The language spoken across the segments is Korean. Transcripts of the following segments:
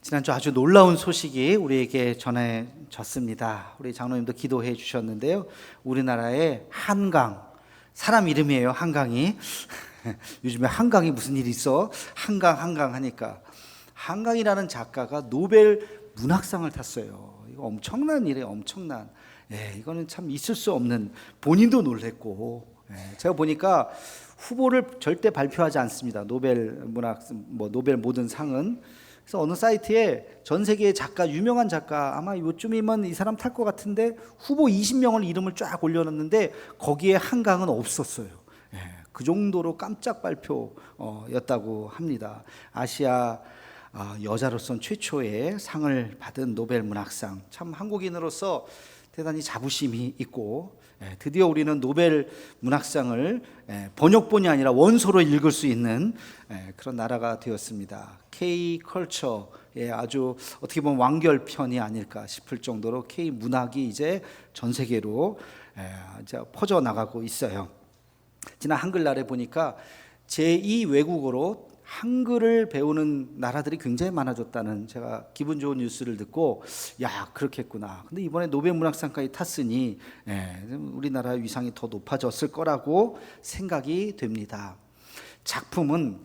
지난주 아주 놀라운 소식이 우리에게 전해졌습니다. 우리 장로님도 기도해 주셨는데요. 우리나라의 한강, 사람 이름이에요. 한강이. 요즘에 한강이 무슨 일이 있어? 한강 하니까. 한강이라는 작가가 노벨 문학상을 탔어요. 이거 엄청난 일이에요. 엄청난. 이거는 참 있을 수 없는, 본인도 놀랬고. 제가 보니까 후보를 절대 발표하지 않습니다. 노벨 문학, 노벨 모든 상은. 그래서 어느 사이트에 전 세계의 작가, 유명한 작가, 아마 요쯤이면 이 사람 탈 것 같은데 후보 20명을 이름을 쫙 올려놨는데 거기에 한강은 없었어요. 그 정도로 깜짝 발표였다고 합니다. 아시아 여자로선 최초의 상을 받은 노벨 문학상. 참 한국인으로서 대단히 자부심이 있고, 드디어 우리는 노벨 문학상을 번역본이 아니라 원서로 읽을 수 있는 그런 나라가 되었습니다. K-컬처의 아주 어떻게 보면 완결편이 아닐까 싶을 정도로 K-문학이 이제 전 세계로 이제 퍼져나가고 있어요. 지난 한글날에 보니까 제2 외국어로 한글을 배우는 나라들이 굉장히 많아졌다는, 제가 기분 좋은 뉴스를 듣고 야, 그렇겠구나. 근데 이번에 노벨 문학상까지 탔으니 우리나라의 위상이 더 높아졌을 거라고 생각이 됩니다. 작품은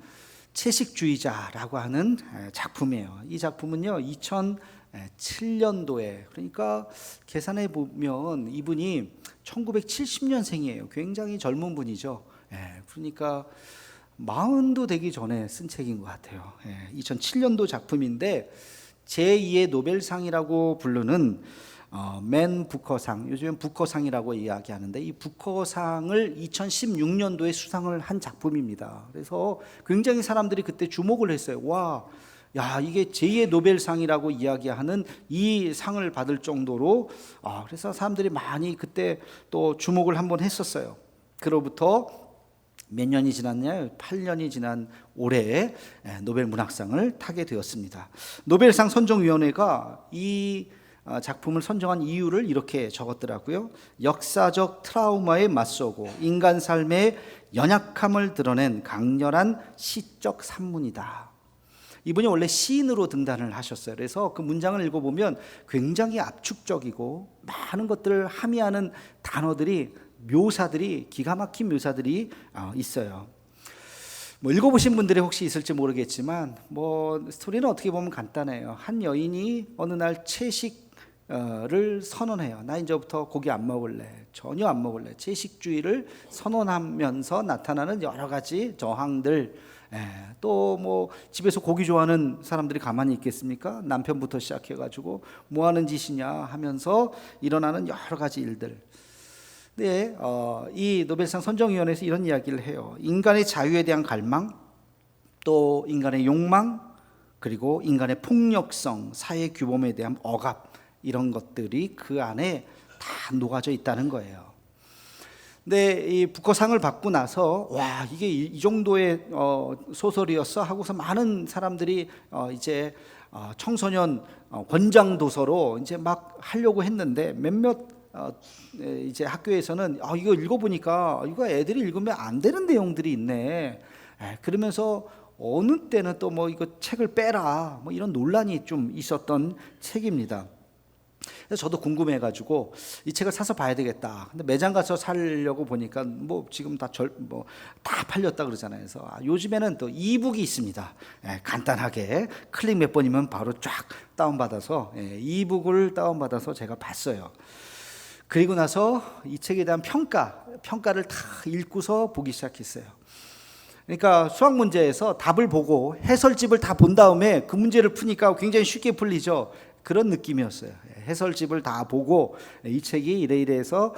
채식주의자라고 하는 작품이에요. 이 작품은요 2007년도에, 그러니까 계산해 보면 이분이 1970년생이에요. 굉장히 젊은 분이죠. 그러니까 40도 되기 전에 쓴 책인 것 같아요. 2007년도 작품인데 제2의 노벨상이라고 부르는 맨 부커상, 요즘엔 부커상이라고 이야기하는데, 이 부커상을 2016년도에 수상을 한 작품입니다. 그래서 굉장히 사람들이 그때 주목을 했어요. 와, 야, 이게 제2의 노벨상이라고 이야기하는 이 상을 받을 정도로, 그래서 사람들이 많이 그때 또 주목을 한번 했었어요. 그로부터 몇 년이 지났냐요? 8년이 지난 올해 노벨 문학상을 타게 되었습니다. 노벨상 선정위원회가 이 작품을 선정한 이유를 이렇게 적었더라고요. 역사적 트라우마에 맞서고 인간 삶의 연약함을 드러낸 강렬한 시적 산문이다. 이분이 원래 시인으로 등단을 하셨어요. 그래서 그 문장을 읽어보면 굉장히 압축적이고 많은 것들을 함의하는 단어들이, 묘사들이, 기가 막힌 묘사들이 있어요. 읽어보신 분들이 혹시 있을지 모르겠지만 스토리는 어떻게 보면 간단해요. 한 여인이 어느 날 채식을 선언해요. 나 이제부터 고기 안 먹을래, 전혀 안 먹을래. 채식주의를 선언하면서 나타나는 여러 가지 저항들. 또 집에서 고기 좋아하는 사람들이 가만히 있겠습니까? 남편부터 시작해가지고 뭐 하는 짓이냐 하면서 일어나는 여러 가지 일들. 네, 이 노벨상 선정위원회에서 이런 이야기를 해요. 인간의 자유에 대한 갈망, 또 인간의 욕망, 그리고 인간의 폭력성, 사회 규범에 대한 억압, 이런 것들이 그 안에 다 녹아져 있다는 거예요. 근데 이 부커상을 받고 나서 와, 이게 이 정도의 소설이었어 하고서 많은 사람들이 이제 청소년 권장 도서로 이제 막 하려고 했는데, 몇몇 이제 학교에서는 이거 읽어보니까 이거 애들이 읽으면 안 되는 내용들이 있네. 그러면서 어느 때는 또 이거 책을 빼라, 이런 논란이 좀 있었던 책입니다. 그래서 저도 궁금해가지고 이 책을 사서 봐야 되겠다. 근데 매장 가서 사려고 보니까 지금 다 팔렸다 그러잖아요. 그래서 요즘에는 또 이북이 있습니다. 간단하게 클릭 몇 번이면 바로 쫙 다운받아서 이북을 다운받아서 제가 봤어요. 그리고 나서 이 책에 대한 평가를 다 읽고서 보기 시작했어요. 그러니까 수학 문제에서 답을 보고 해설집을 다 본 다음에 그 문제를 푸니까 굉장히 쉽게 풀리죠. 그런 느낌이었어요. 해설집을 다 보고 이 책이 이래이래해서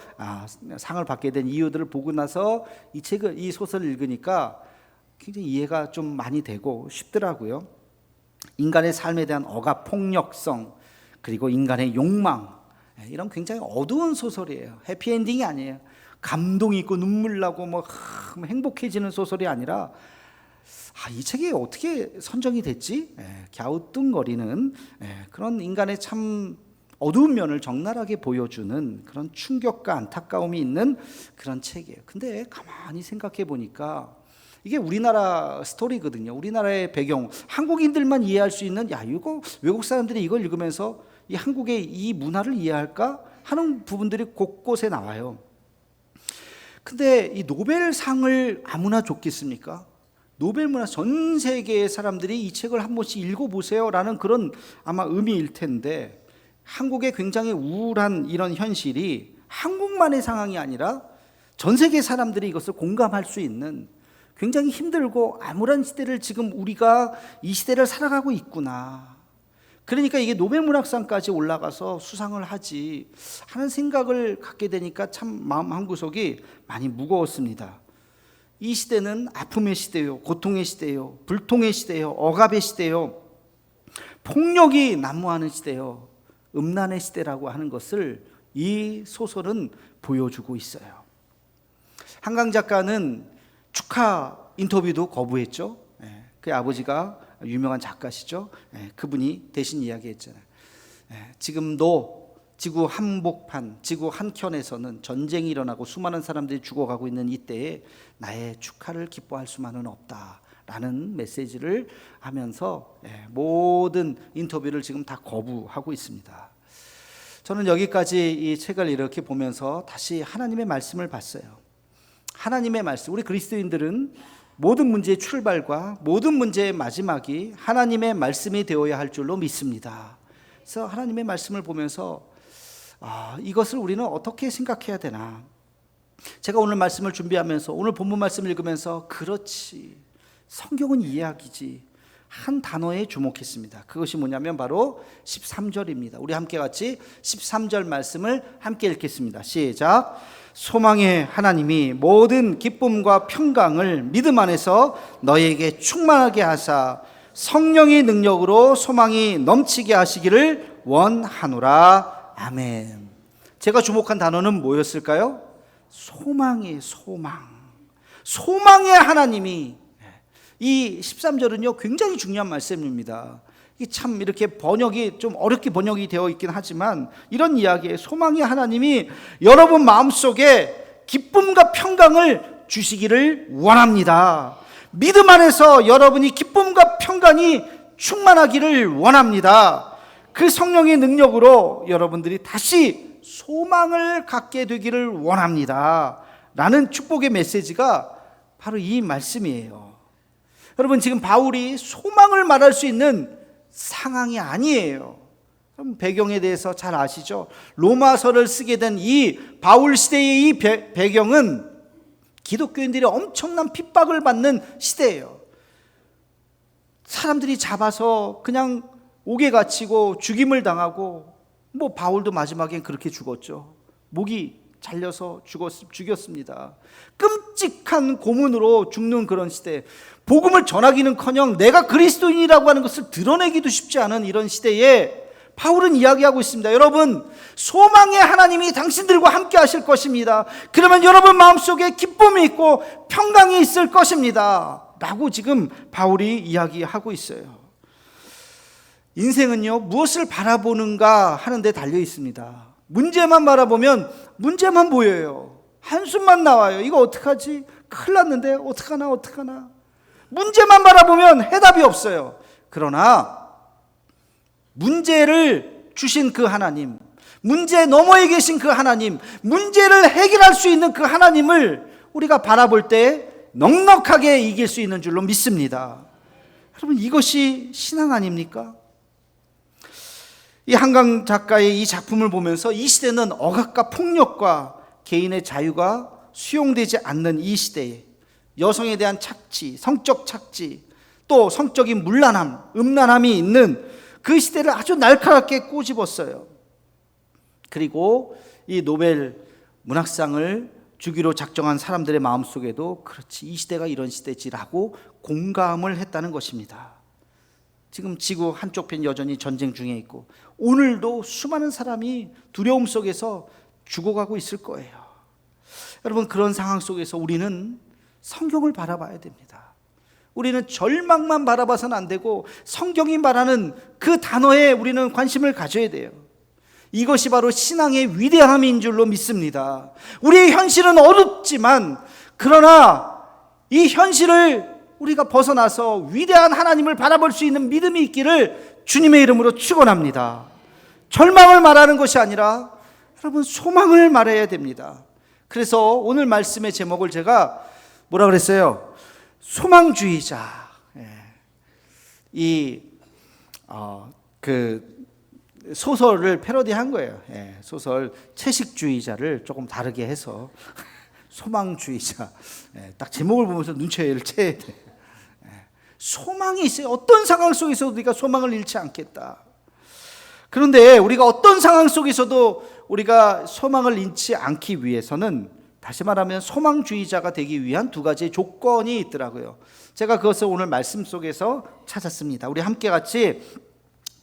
상을 받게 된 이유들을 보고 나서 이 소설을 읽으니까 굉장히 이해가 좀 많이 되고 쉽더라고요. 인간의 삶에 대한 억압, 폭력성, 그리고 인간의 욕망, 이런 굉장히 어두운 소설이에요. 해피엔딩이 아니에요. 감동이 있고 눈물 나고 행복해지는 소설이 아니라, 이 책이 어떻게 선정이 됐지? 갸우뚱거리는 그런 인간의 참 어두운 면을 적나라하게 보여주는 그런 충격과 안타까움이 있는 그런 책이에요. 근데 가만히 생각해 보니까 이게 우리나라 스토리거든요. 우리나라의 배경, 한국인들만 이해할 수 있는, 야, 이거 외국 사람들이 이걸 읽으면서 이 한국의 이 문화를 이해할까 하는 부분들이 곳곳에 나와요. 근데 이 노벨상을 아무나 줬겠습니까? 노벨 문화, 전 세계의 사람들이 이 책을 한 번씩 읽어보세요 라는 그런 아마 의미일 텐데, 한국의 굉장히 우울한 이런 현실이 한국만의 상황이 아니라 전 세계 사람들이 이것을 공감할 수 있는 굉장히 힘들고 암울한 시대를 지금 우리가 이 시대를 살아가고 있구나. 그러니까 이게 노벨문학상까지 올라가서 수상을 하지 하는 생각을 갖게 되니까 참 마음 한구석이 많이 무거웠습니다. 이 시대는 아픔의 시대요, 고통의 시대요, 불통의 시대요, 억압의 시대요, 폭력이 난무하는 시대요, 음란의 시대라고 하는 것을 이 소설은 보여주고 있어요. 한강 작가는 축하 인터뷰도 거부했죠. 그 아버지가 유명한 작가시죠. 그분이 대신 이야기했잖아요. 지금도 지구 한복판, 지구 한켠에서는 전쟁이 일어나고 수많은 사람들이 죽어가고 있는 이때에 나의 축하를 기뻐할 수만은 없다라는 메시지를 하면서 모든 인터뷰를 지금 다 거부하고 있습니다. 저는 여기까지 이 책을 이렇게 보면서 다시 하나님의 말씀을 봤어요. 하나님의 말씀, 우리 그리스도인들은 모든 문제의 출발과 모든 문제의 마지막이 하나님의 말씀이 되어야 할 줄로 믿습니다. 그래서 하나님의 말씀을 보면서 이것을 우리는 어떻게 생각해야 되나. 제가 오늘 말씀을 준비하면서 오늘 본문 말씀을 읽으면서 그렇지, 성경은 이야기지 한 단어에 주목했습니다. 그것이 뭐냐면 바로 13절입니다. 우리 함께 같이 13절 말씀을 함께 읽겠습니다. 시작. 소망의 하나님이 모든 기쁨과 평강을 믿음 안에서 너희에게 충만하게 하사 성령의 능력으로 소망이 넘치게 하시기를 원하노라. 아멘. 제가 주목한 단어는 뭐였을까요? 소망의 소망. 소망의 하나님이, 이 13절은요 굉장히 중요한 말씀입니다. 이게 참 이렇게 번역이 좀 어렵게 번역이 되어 있긴 하지만 이런 이야기에 소망의 하나님이 여러분 마음속에 기쁨과 평강을 주시기를 원합니다. 믿음 안에서 여러분이 기쁨과 평강이 충만하기를 원합니다. 그 성령의 능력으로 여러분들이 다시 소망을 갖게 되기를 원합니다 라는 축복의 메시지가 바로 이 말씀이에요. 여러분, 지금 바울이 소망을 말할 수 있는 상황이 아니에요. 그럼 배경에 대해서 잘 아시죠? 로마서를 쓰게 된 이 바울 시대의 이 배경은 기독교인들이 엄청난 핍박을 받는 시대예요. 사람들이 잡아서 그냥 옥에 갇히고 죽임을 당하고, 뭐 바울도 마지막엔 그렇게 죽었죠. 목이 잘려서 죽였습니다. 끔찍한 고문으로 죽는 그런 시대, 복음을 전하기는커녕 내가 그리스도인이라고 하는 것을 드러내기도 쉽지 않은 이런 시대에 바울은 이야기하고 있습니다. 여러분, 소망의 하나님이 당신들과 함께 하실 것입니다. 그러면 여러분 마음속에 기쁨이 있고 평강이 있을 것입니다 라고 지금 바울이 이야기하고 있어요. 인생은요, 무엇을 바라보는가 하는 데 달려 있습니다. 문제만 바라보면 문제만 보여요. 한숨만 나와요. 이거 어떡하지? 큰일 났는데 어떡하나. 문제만 바라보면 해답이 없어요. 그러나 문제를 주신 그 하나님, 문제 너머에 계신 그 하나님, 문제를 해결할 수 있는 그 하나님을 우리가 바라볼 때 넉넉하게 이길 수 있는 줄로 믿습니다. 여러분, 이것이 신앙 아닙니까? 이 한강 작가의 이 작품을 보면서 이 시대는 억압과 폭력과 개인의 자유가 수용되지 않는 이 시대에 여성에 대한 착취, 성적 착취, 또 성적인 문란함, 음란함이 있는 그 시대를 아주 날카롭게 꼬집었어요. 그리고 이 노벨 문학상을 주기로 작정한 사람들의 마음속에도 그렇지, 이 시대가 이런 시대지라고 공감을 했다는 것입니다. 지금 지구 한쪽 편 여전히 전쟁 중에 있고 오늘도 수많은 사람이 두려움 속에서 죽어가고 있을 거예요. 여러분, 그런 상황 속에서 우리는 성경을 바라봐야 됩니다. 우리는 절망만 바라봐서는 안 되고 성경이 말하는 그 단어에 우리는 관심을 가져야 돼요. 이것이 바로 신앙의 위대함인 줄로 믿습니다. 우리의 현실은 어렵지만, 그러나 이 현실을 우리가 벗어나서 위대한 하나님을 바라볼 수 있는 믿음이 있기를 주님의 이름으로 축원합니다. 절망을 말하는 것이 아니라 여러분 소망을 말해야 됩니다. 그래서 오늘 말씀의 제목을 제가 뭐라 그랬어요? 소망주의자. 그 소설을 패러디한 거예요. 소설 채식주의자를 조금 다르게 해서 소망주의자. 딱 제목을 보면서 눈치를 채야 돼. 소망이 있어요. 어떤 상황 속에서도 우리가 소망을 잃지 않겠다. 그런데 우리가 어떤 상황 속에서도 우리가 소망을 잃지 않기 위해서는 다시 말하면 소망주의자가 되기 위한 두 가지 조건이 있더라고요. 제가 그것을 오늘 말씀 속에서 찾았습니다. 우리 함께 같이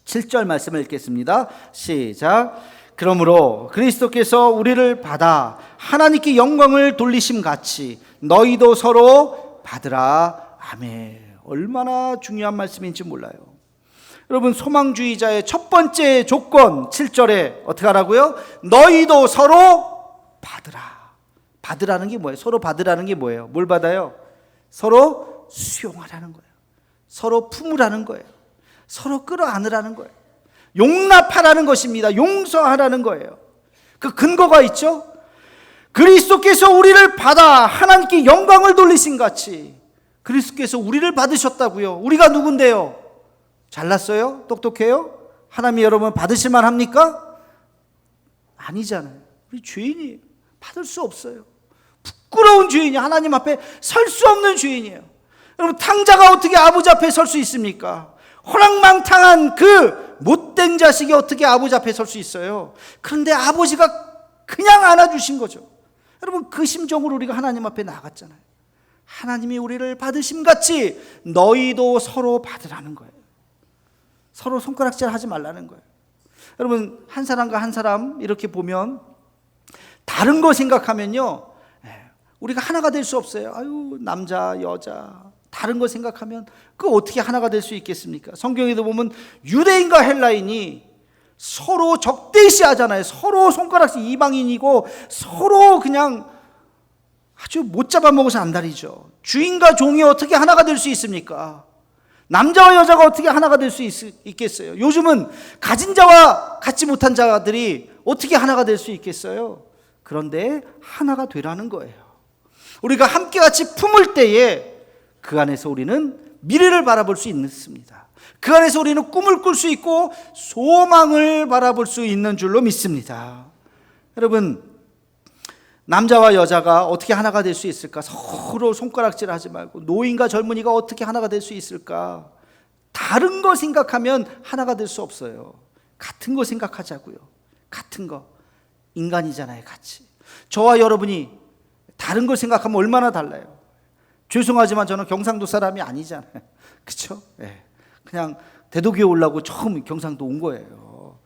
7절 말씀을 읽겠습니다. 시작. 그러므로 그리스도께서 우리를 받아 하나님께 영광을 돌리심 같이 너희도 서로 받으라. 아멘. 얼마나 중요한 말씀인지 몰라요. 여러분 소망주의자의 첫 번째 조건 7절에 어떻게 하라고요? 너희도 서로 받으라. 받으라는 게 뭐예요? 서로 받으라는 게 뭐예요? 뭘 받아요? 서로 수용하라는 거예요. 서로 품으라는 거예요. 서로 끌어안으라는 거예요. 용납하라는 것입니다. 용서하라는 거예요. 그 근거가 있죠? 그리스도께서 우리를 받아 하나님께 영광을 돌리신 같이 그리스도께서 우리를 받으셨다고요. 우리가 누군데요? 잘났어요? 똑똑해요? 하나님이 여러분 받으실만 합니까? 아니잖아요. 우리 죄인이에요. 받을 수 없어요. 부끄러운 죄인이 하나님 앞에 설 수 없는 죄인이에요. 여러분 탕자가 어떻게 아버지 앞에 설 수 있습니까? 호랑망탕한 그 못된 자식이 어떻게 아버지 앞에 설 수 있어요? 그런데 아버지가 그냥 안아주신 거죠. 여러분 그 심정으로 우리가 하나님 앞에 나갔잖아요. 하나님이 우리를 받으심같이 너희도 서로 받으라는 거예요. 서로 손가락질 하지 말라는 거예요. 여러분 한 사람과 한 사람 이렇게 보면 다른 거 생각하면요 우리가 하나가 될 수 없어요. 아유 남자 여자 다른 거 생각하면 그 어떻게 하나가 될 수 있겠습니까? 성경에도 보면 유대인과 헬라인이 서로 적대시하잖아요. 서로 손가락질 이방인이고 서로 그냥 아주 못 잡아먹어서 안달이죠. 주인과 종이 어떻게 하나가 될 수 있습니까? 남자와 여자가 어떻게 하나가 될 수 있겠어요? 요즘은 가진 자와 갖지 못한 자들이 어떻게 하나가 될 수 있겠어요? 그런데 하나가 되라는 거예요. 우리가 함께 같이 품을 때에 그 안에서 우리는 미래를 바라볼 수 있습니다. 그 안에서 우리는 꿈을 꿀 수 있고 소망을 바라볼 수 있는 줄로 믿습니다. 여러분 남자와 여자가 어떻게 하나가 될 수 있을까? 서로 손가락질 하지 말고 노인과 젊은이가 어떻게 하나가 될 수 있을까? 다른 거 생각하면 하나가 될 수 없어요. 같은 거 생각하자고요. 같은 거. 인간이잖아요, 같이. 저와 여러분이 다른 걸 생각하면 얼마나 달라요. 죄송하지만 저는 경상도 사람이 아니잖아요. 그렇죠? 그냥 대도교에 오려고 처음 경상도 온 거예요.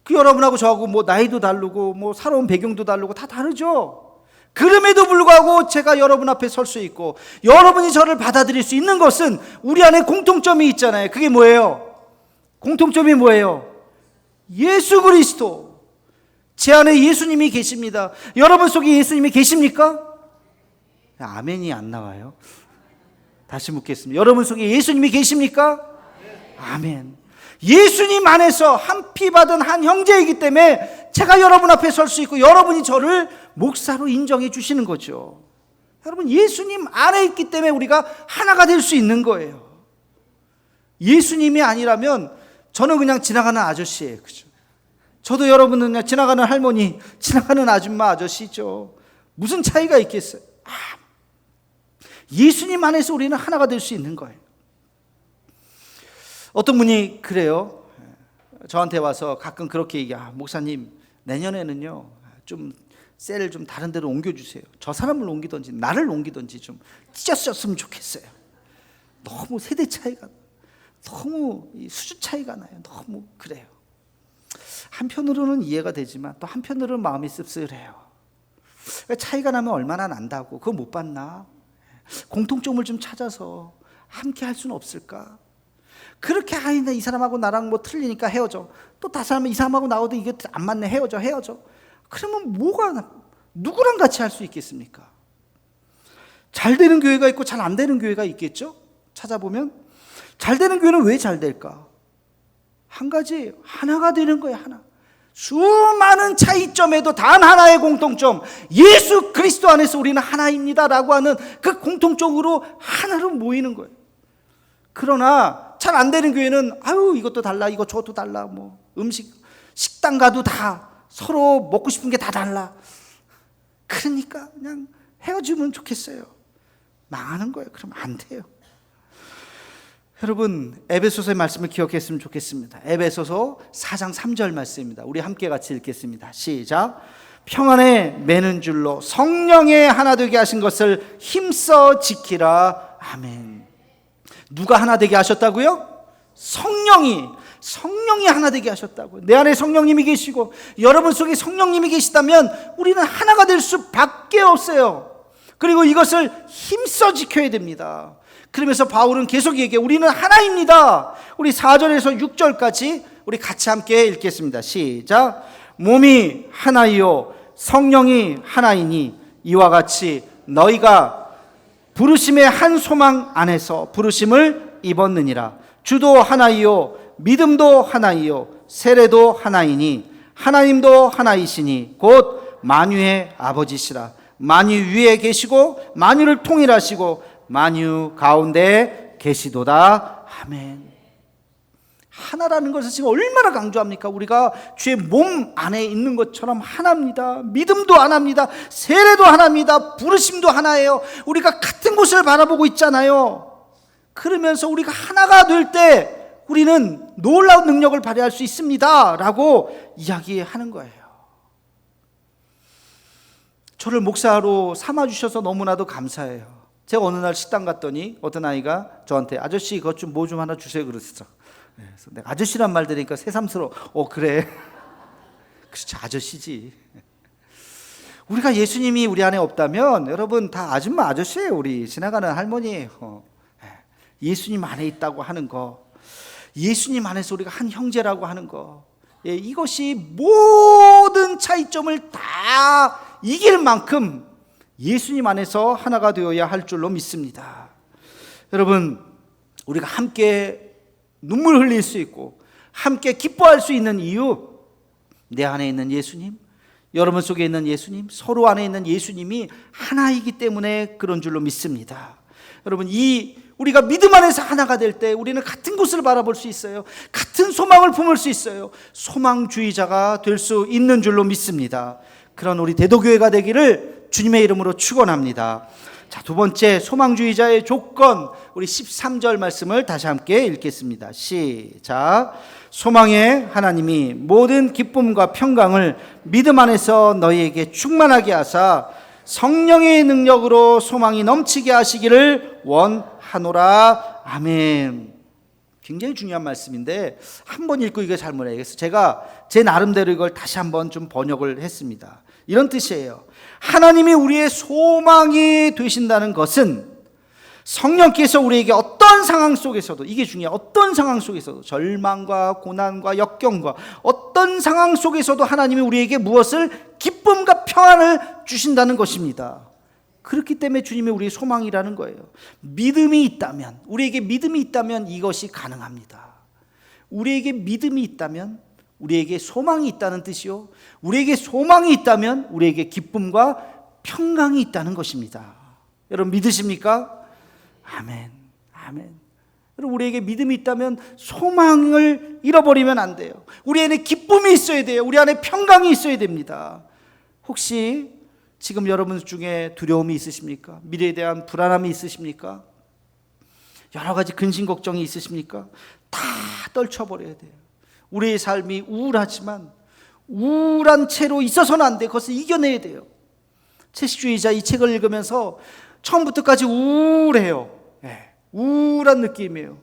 그 여러분하고 저하고 뭐 나이도 다르고 뭐 살아온 배경도 다르고 다 다르죠. 그럼에도 불구하고 제가 여러분 앞에 설 수 있고 여러분이 저를 받아들일 수 있는 것은 우리 안에 공통점이 있잖아요. 그게 뭐예요? 공통점이 뭐예요? 예수 그리스도. 제 안에 예수님이 계십니다. 여러분 속에 예수님이 계십니까? 아멘이 안 나와요. 다시 묻겠습니다. 여러분 속에 예수님이 계십니까? 아멘. 예수님 안에서 한 피 받은 한 형제이기 때문에 제가 여러분 앞에 설 수 있고 여러분이 저를 목사로 인정해 주시는 거죠. 여러분 예수님 안에 있기 때문에 우리가 하나가 될 수 있는 거예요. 예수님이 아니라면 저는 그냥 지나가는 아저씨예요. 그죠? 저도 여러분은 그냥 지나가는 할머니, 지나가는 아줌마 아저씨죠. 무슨 차이가 있겠어요? 예수님 안에서 우리는 하나가 될 수 있는 거예요. 어떤 분이 그래요. 저한테 와서 가끔 그렇게 얘기해요. 목사님 내년에는요 좀 셀을 좀 다른 데로 옮겨주세요. 저 사람을 옮기든지 나를 옮기든지 좀 찢었으면 좋겠어요. 너무 세대 차이가 너무 수준 차이가 나요. 너무 그래요. 한편으로는 이해가 되지만 또 한편으로는 마음이 씁쓸해요. 차이가 나면 얼마나 난다고 그거 못 봤나? 공통점을 좀 찾아서 함께 할 수는 없을까? 그렇게 아니다 이 사람하고 나랑 뭐 틀리니까 헤어져. 또 다른 사람은 이 사람하고 나와도 이게 안 맞네 헤어져. 그러면 뭐가 누구랑 같이 할 수 있겠습니까? 잘 되는 교회가 있고 잘 안 되는 교회가 있겠죠? 찾아보면 잘 되는 교회는 왜 잘 될까? 한 가지, 하나가 되는 거예요. 하나. 수많은 차이점에도 단 하나의 공통점, 예수 그리스도 안에서 우리는 하나입니다 라고 하는 그 공통적으로 하나로 모이는 거예요. 그러나 잘 안 되는 교회는 아유 이것도 달라, 이거 저것도 달라, 뭐 음식 식당 가도 다 서로 먹고 싶은 게 다 달라. 그러니까 그냥 헤어지면 좋겠어요. 망하는 거예요. 그럼 안 돼요. 여러분, 에베소서의 말씀을 기억했으면 좋겠습니다. 에베소서 4장 3절 말씀입니다. 우리 함께 같이 읽겠습니다. 시작. 평안에 매는 줄로 성령의 하나 되게 하신 것을 힘써 지키라. 아멘. 누가 하나 되게 하셨다고요? 성령이 하나 되게 하셨다고요. 내 안에 성령님이 계시고 여러분 속에 성령님이 계시다면 우리는 하나가 될 수밖에 없어요. 그리고 이것을 힘써 지켜야 됩니다. 그러면서 바울은 계속 얘기해요. 우리는 하나입니다. 우리 4절에서 6절까지 우리 같이 함께 읽겠습니다. 시작. 몸이 하나이요 성령이 하나이니 이와 같이 너희가 부르심의 한 소망 안에서 부르심을 입었느니라. 주도 하나이요 믿음도 하나이요 세례도 하나이니 하나님도 하나이시니 곧 만유의 아버지시라. 만유 위에 계시고 만유를 통일하시고 만유 가운데 계시도다. 아멘. 하나라는 것을 지금 얼마나 강조합니까? 우리가 주의 몸 안에 있는 것처럼 하나입니다. 믿음도 하나입니다. 세례도 하나입니다. 부르심도 하나예요. 우리가 같은 곳을 바라보고 있잖아요. 그러면서 우리가 하나가 될 때 우리는 놀라운 능력을 발휘할 수 있습니다 라고 이야기하는 거예요. 저를 목사로 삼아주셔서 너무나도 감사해요. 제가 어느 날 식당 갔더니 어떤 아이가 저한테 아저씨 그것 좀 뭐 좀 하나 주세요 그랬어. 그래서 내가 아저씨란 말 들으니까 새삼스러워. 그래. 그렇죠, 아저씨지. 우리가 예수님이 우리 안에 없다면 여러분 다 아줌마 아저씨예요. 우리 지나가는 할머니예요. 예수님 안에 있다고 하는 거, 예수님 안에서 우리가 한 형제라고 하는 거, 이것이 모든 차이점을 다 이길 만큼 예수님 안에서 하나가 되어야 할 줄로 믿습니다. 여러분, 우리가 함께 눈물 흘릴 수 있고 함께 기뻐할 수 있는 이유, 내 안에 있는 예수님, 여러분 속에 있는 예수님, 서로 안에 있는 예수님이 하나이기 때문에 그런 줄로 믿습니다. 여러분, 우리가 믿음 안에서 하나가 될 때 우리는 같은 곳을 바라볼 수 있어요. 같은 소망을 품을 수 있어요. 소망주의자가 될 수 있는 줄로 믿습니다. 그런 우리 대도교회가 되기를 주님의 이름으로 축원합니다. 자, 두 번째 소망주의자의 조건, 우리 13절 말씀을 다시 함께 읽겠습니다. 시작. 소망의 하나님이 모든 기쁨과 평강을 믿음 안에서 너희에게 충만하게 하사 성령의 능력으로 소망이 넘치게 하시기를 원하노라. 아멘. 굉장히 중요한 말씀인데 한번 읽고 이거 잘 몰라야겠어요. 제가 제 나름대로 이걸 다시 한번 좀 번역을 했습니다. 이런 뜻이에요. 하나님이 우리의 소망이 되신다는 것은 성령께서 우리에게 어떤 상황 속에서도, 이게 중요해요. 어떤 상황 속에서도, 절망과 고난과 역경과 어떤 상황 속에서도 하나님이 우리에게 무엇을, 기쁨과 평안을 주신다는 것입니다. 그렇기 때문에 주님이 우리의 소망이라는 거예요. 믿음이 있다면, 우리에게 믿음이 있다면 이것이 가능합니다. 우리에게 믿음이 있다면 우리에게 소망이 있다는 뜻이요, 우리에게 소망이 있다면 우리에게 기쁨과 평강이 있다는 것입니다. 여러분 믿으십니까? 아멘. 아멘. 여러분, 우리에게 믿음이 있다면 소망을 잃어버리면 안 돼요. 우리 안에 기쁨이 있어야 돼요. 우리 안에 평강이 있어야 됩니다. 혹시 지금 여러분 중에 두려움이 있으십니까? 미래에 대한 불안함이 있으십니까? 여러 가지 근심 걱정이 있으십니까? 다 떨쳐버려야 돼요. 우리의 삶이 우울하지만 우울한 채로 있어서는 안 돼요. 그것을 이겨내야 돼요. 채식주의자 이 책을 읽으면서 처음부터까지 우울해요. 우울한 느낌이에요.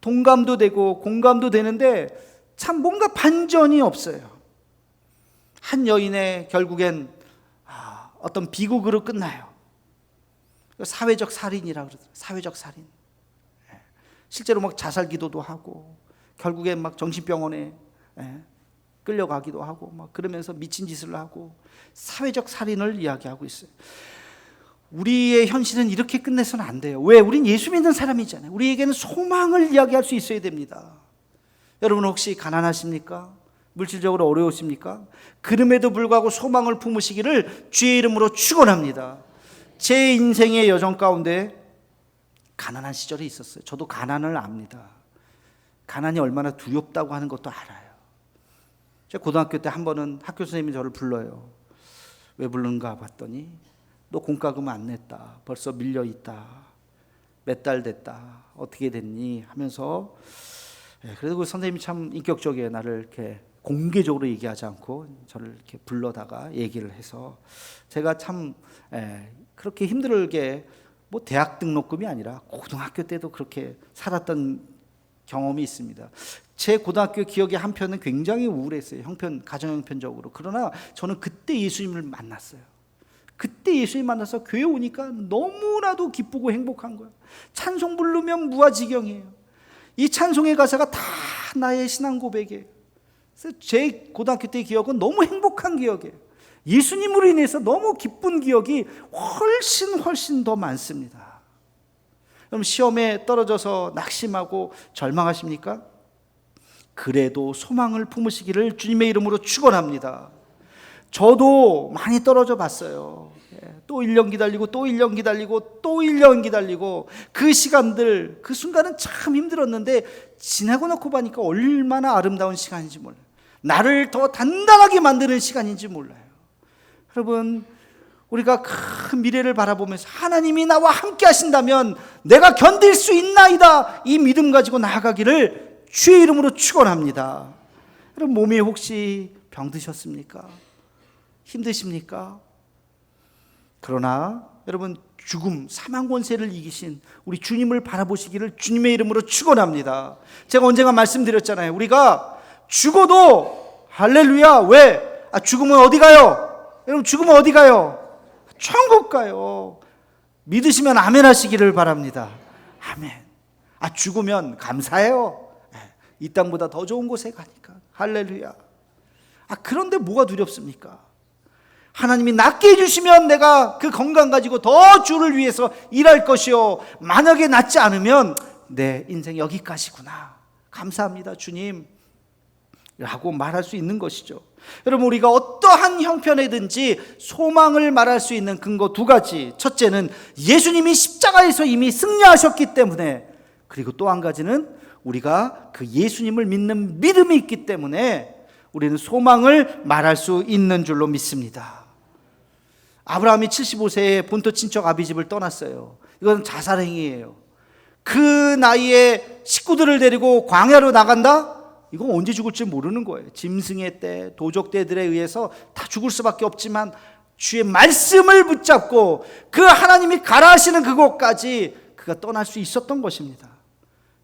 동감도 되고 공감도 되는데 참 뭔가 반전이 없어요. 한 여인의 결국엔 어떤 비극으로 끝나요. 사회적 살인이라고 그러더라고요. 사회적 살인. 실제로 막 자살 기도도 하고 결국엔 막 정신병원에 끌려가기도 하고 막 그러면서 미친 짓을 하고 사회적 살인을 이야기하고 있어요. 우리의 현실은 이렇게 끝내서는 안 돼요. 왜? 우린 예수 믿는 사람이잖아요. 우리에게는 소망을 이야기할 수 있어야 됩니다. 여러분 혹시 가난하십니까? 물질적으로 어려우십니까? 그럼에도 불구하고 소망을 품으시기를 주의 이름으로 축원합니다. 제 인생의 여정 가운데 가난한 시절이 있었어요. 저도 가난을 압니다. 가난이 얼마나 두렵다고 하는 것도 알아요. 제가 고등학교 때 한 번은 학교 선생님이 저를 불러요. 왜 부르는가 봤더니 너 공과금 안 냈다. 벌써 밀려있다. 몇 달 됐다. 어떻게 됐니? 하면서 그래도 그 선생님이 참 인격적이에요. 나를 이렇게 공개적으로 얘기하지 않고 저를 이렇게 불러다가 얘기를 해서 제가 참 그렇게 힘들게 뭐 대학 등록금이 아니라 고등학교 때도 그렇게 살았던 경험이 있습니다. 제 고등학교 기억의 한 편은 굉장히 우울했어요. 가정 형편적으로. 그러나 저는 그때 예수님을 만났어요. 그때 예수님 만나서 교회 오니까 너무나도 기쁘고 행복한 거예요. 찬송 부르면 무아지경이에요. 이 찬송의 가사가 다 나의 신앙 고백이에요. 그래서 제 고등학교 때의 기억은 너무 행복한 기억이에요. 예수님으로 인해서 너무 기쁜 기억이 훨씬 더 많습니다. 그럼 시험에 떨어져서 낙심하고 절망하십니까? 그래도 소망을 품으시기를 주님의 이름으로 축원합니다. 저도 많이 떨어져 봤어요. 또 1년 기다리고 또 1년 기다리고 또 1년 기다리고 그 시간들 그 순간은 참 힘들었는데 지나고 놓고 보니까 얼마나 아름다운 시간인지 몰라요. 나를 더 단단하게 만드는 시간인지 몰라요. 여러분 우리가 큰 미래를 바라보면서 하나님이 나와 함께 하신다면 내가 견딜 수 있나이다 이 믿음 가지고 나아가기를 주의 이름으로 축원합니다. 여러분 몸이 혹시 병드셨습니까? 힘드십니까? 그러나 여러분 죽음, 사망 권세를 이기신 우리 주님을 바라보시기를 주님의 이름으로 축원합니다. 제가 언젠가 말씀드렸잖아요. 우리가 죽어도 할렐루야. 왜? 죽으면 어디 가요? 여러분 죽으면 어디 가요? 천국 가요. 믿으시면 아멘 하시기를 바랍니다. 아멘. 죽으면 감사해요. 이 땅보다 더 좋은 곳에 가니까. 할렐루야. 그런데 뭐가 두렵습니까? 하나님이 낫게 해주시면 내가 그 건강 가지고 더 주를 위해서 일할 것이요. 만약에 낫지 않으면 내 인생 여기까지구나. 감사합니다 주님. 라고 말할 수 있는 것이죠. 여러분 우리가 어떠한 형편에든지 소망을 말할 수 있는 근거 두 가지. 첫째는 예수님이 십자가에서 이미 승리하셨기 때문에, 그리고 또 한 가지는 우리가 그 예수님을 믿는 믿음이 있기 때문에 우리는 소망을 말할 수 있는 줄로 믿습니다. 아브라함이 75세에 본토 친척 아비집을 떠났어요. 이건 자살행위예요. 그 나이에 식구들을 데리고 광야로 나간다? 이건 언제 죽을지 모르는 거예요. 짐승의 때, 도적 때들에 의해서 다 죽을 수밖에 없지만 주의 말씀을 붙잡고 그 하나님이 가라 하시는 그곳까지 그가 떠날 수 있었던 것입니다.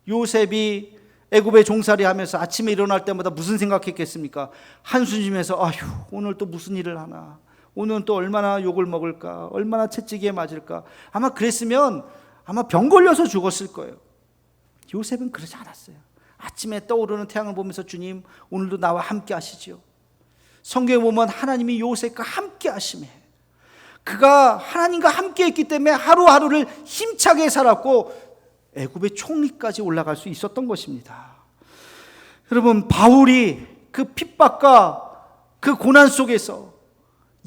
요셉이 애굽에 종살이 하면서 아침에 일어날 때마다 무슨 생각했겠습니까? 한숨 쉬면서 아휴 오늘 또 무슨 일을 하나, 오늘은 또 얼마나 욕을 먹을까, 얼마나 채찍에 맞을까. 아마 그랬으면 아마 병 걸려서 죽었을 거예요. 요셉은 그러지 않았어요. 아침에 떠오르는 태양을 보면서 주님 오늘도 나와 함께 하시지요. 성경에 보면 하나님이 요셉과 함께 하심에 그가 하나님과 함께 했기 때문에 하루하루를 힘차게 살았고 애굽의 총리까지 올라갈 수 있었던 것입니다. 여러분 바울이 그 핍박과 그 고난 속에서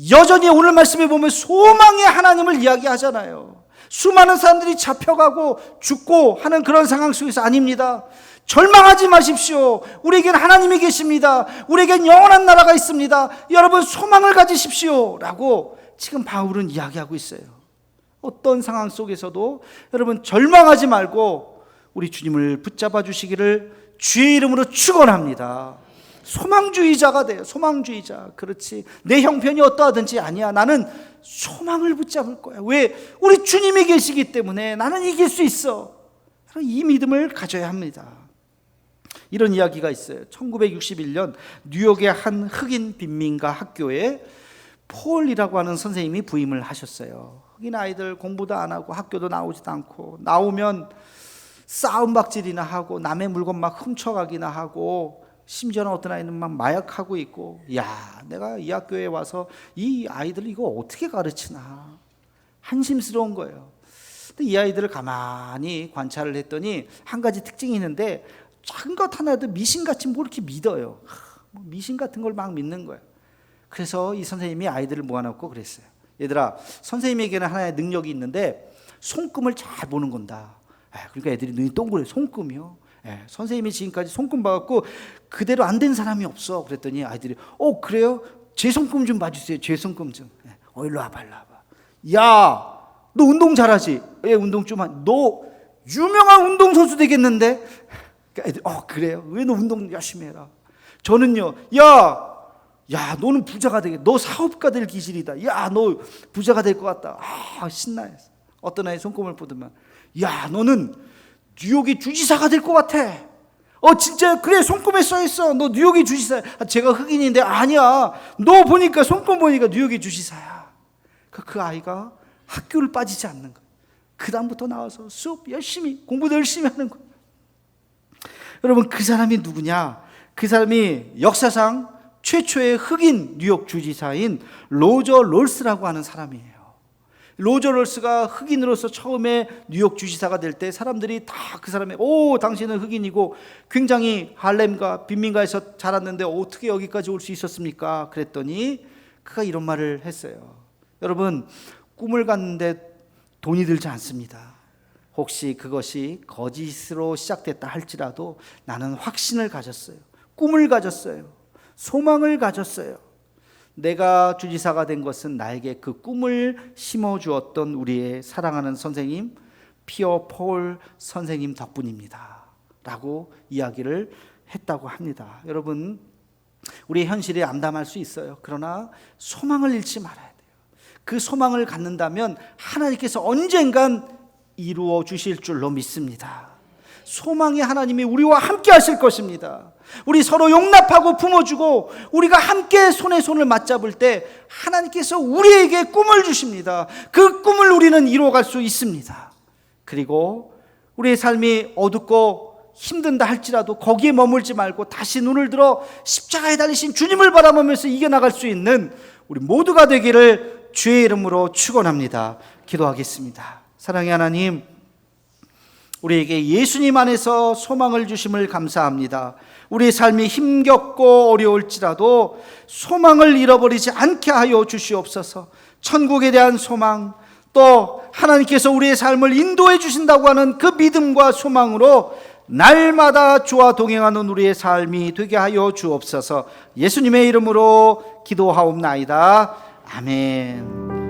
여전히 오늘 말씀에 보면 소망의 하나님을 이야기하잖아요. 수많은 사람들이 잡혀가고 죽고 하는 그런 상황 속에서 아닙니다. 절망하지 마십시오. 우리에겐 하나님이 계십니다. 우리에겐 영원한 나라가 있습니다. 여러분 소망을 가지십시오 라고 지금 바울은 이야기하고 있어요. 어떤 상황 속에서도 여러분 절망하지 말고 우리 주님을 붙잡아 주시기를 주의 이름으로 축원합니다. 소망주의자가 돼요. 소망주의자. 그렇지, 내 형편이 어떠하든지 아니야, 나는 소망을 붙잡을 거야. 왜? 우리 주님이 계시기 때문에 나는 이길 수 있어. 이 믿음을 가져야 합니다. 이런 이야기가 있어요. 1961년 뉴욕의 한 흑인 빈민가 학교에 폴이라고 하는 선생님이 부임을 하셨어요. 흑인 아이들 공부도 안 하고 학교도 나오지도 않고, 나오면 싸움박질이나 하고 남의 물건 막 훔쳐가기나 하고, 심지어는 어떤 아이는 막 마약하고 있고. 야, 내가 이 학교에 와서 이 아이들 이거 어떻게 가르치나. 한심스러운 거예요. 근데 이 아이들을 가만히 관찰을 했더니 한 가지 특징이 있는데 작은 것 하나도 미신같이 뭐 이렇게 믿어요. 미신 같은 걸 막 믿는 거예요. 그래서 이 선생님이 아이들을 모아놓고 그랬어요. 얘들아, 선생님에게는 하나의 능력이 있는데 손금을 잘 보는 건다. 그러니까 애들이 눈이 동그래요. 손금이요. 선생님이 지금까지 손금 봐갖고 그대로 안 된 사람이 없어. 그랬더니 아이들이 그래요? 제 손금 좀 봐주세요. 제 손금 좀. 일로 와봐, 일로 와봐. 야, 너 운동 잘하지? 운동 좀 너 유명한 운동선수 되겠는데? 그러니까 애들, 그래요? 왜 너 운동 열심히 해라. 저는요, 야, 너는 부자가 되겠다. 너 사업가 될 기질이다. 야, 너 부자가 될 것 같다. 신나요. 어떤 아이 손금을 보더만, 야, 너는 뉴욕의 주지사가 될 것 같아. 진짜 그래, 손금에 써있어. 너 뉴욕의 주지사야. 제가 흑인인데 아니야. 너 보니까 손금 보니까 뉴욕의 주지사야. 그 아이가 학교를 빠지지 않는 거예요. 그 다음부터 나와서 수업 열심히, 공부도 열심히 하는 거예요. 여러분, 그 사람이 누구냐? 그 사람이 역사상 최초의 흑인 뉴욕 주지사인 로저 롤스라고 하는 사람이에요. 로저 롤스가 흑인으로서 처음에 뉴욕 주지사가 될 때 사람들이 다 그 사람의 당신은 흑인이고 굉장히 할렘과 빈민가에서 자랐는데 어떻게 여기까지 올 수 있었습니까? 그랬더니 그가 이런 말을 했어요. 여러분, 꿈을 갖는데 돈이 들지 않습니다. 혹시 그것이 거짓으로 시작됐다 할지라도 나는 확신을 가졌어요. 꿈을 가졌어요. 소망을 가졌어요. 내가 주지사가 된 것은 나에게 그 꿈을 심어주었던 우리의 사랑하는 선생님 피어 폴 선생님 덕분입니다 라고 이야기를 했다고 합니다. 여러분, 우리의 현실이 암담할 수 있어요. 그러나 소망을 잃지 말아야 돼요. 그 소망을 갖는다면 하나님께서 언젠간 이루어 주실 줄로 믿습니다. 소망의 하나님이 우리와 함께 하실 것입니다. 우리 서로 용납하고 품어주고 우리가 함께 손에 손을 맞잡을 때 하나님께서 우리에게 꿈을 주십니다. 그 꿈을 우리는 이루어갈 수 있습니다. 그리고 우리의 삶이 어둡고 힘든다 할지라도 거기에 머물지 말고 다시 눈을 들어 십자가에 달리신 주님을 바라보면서 이겨나갈 수 있는 우리 모두가 되기를 주의 이름으로 축원합니다. 기도하겠습니다. 사랑의 하나님, 우리에게 예수님 안에서 소망을 주심을 감사합니다. 우리의 삶이 힘겹고 어려울지라도 소망을 잃어버리지 않게 하여 주시옵소서. 천국에 대한 소망, 또 하나님께서 우리의 삶을 인도해 주신다고 하는 그 믿음과 소망으로 날마다 주와 동행하는 우리의 삶이 되게 하여 주옵소서. 예수님의 이름으로 기도하옵나이다. 아멘.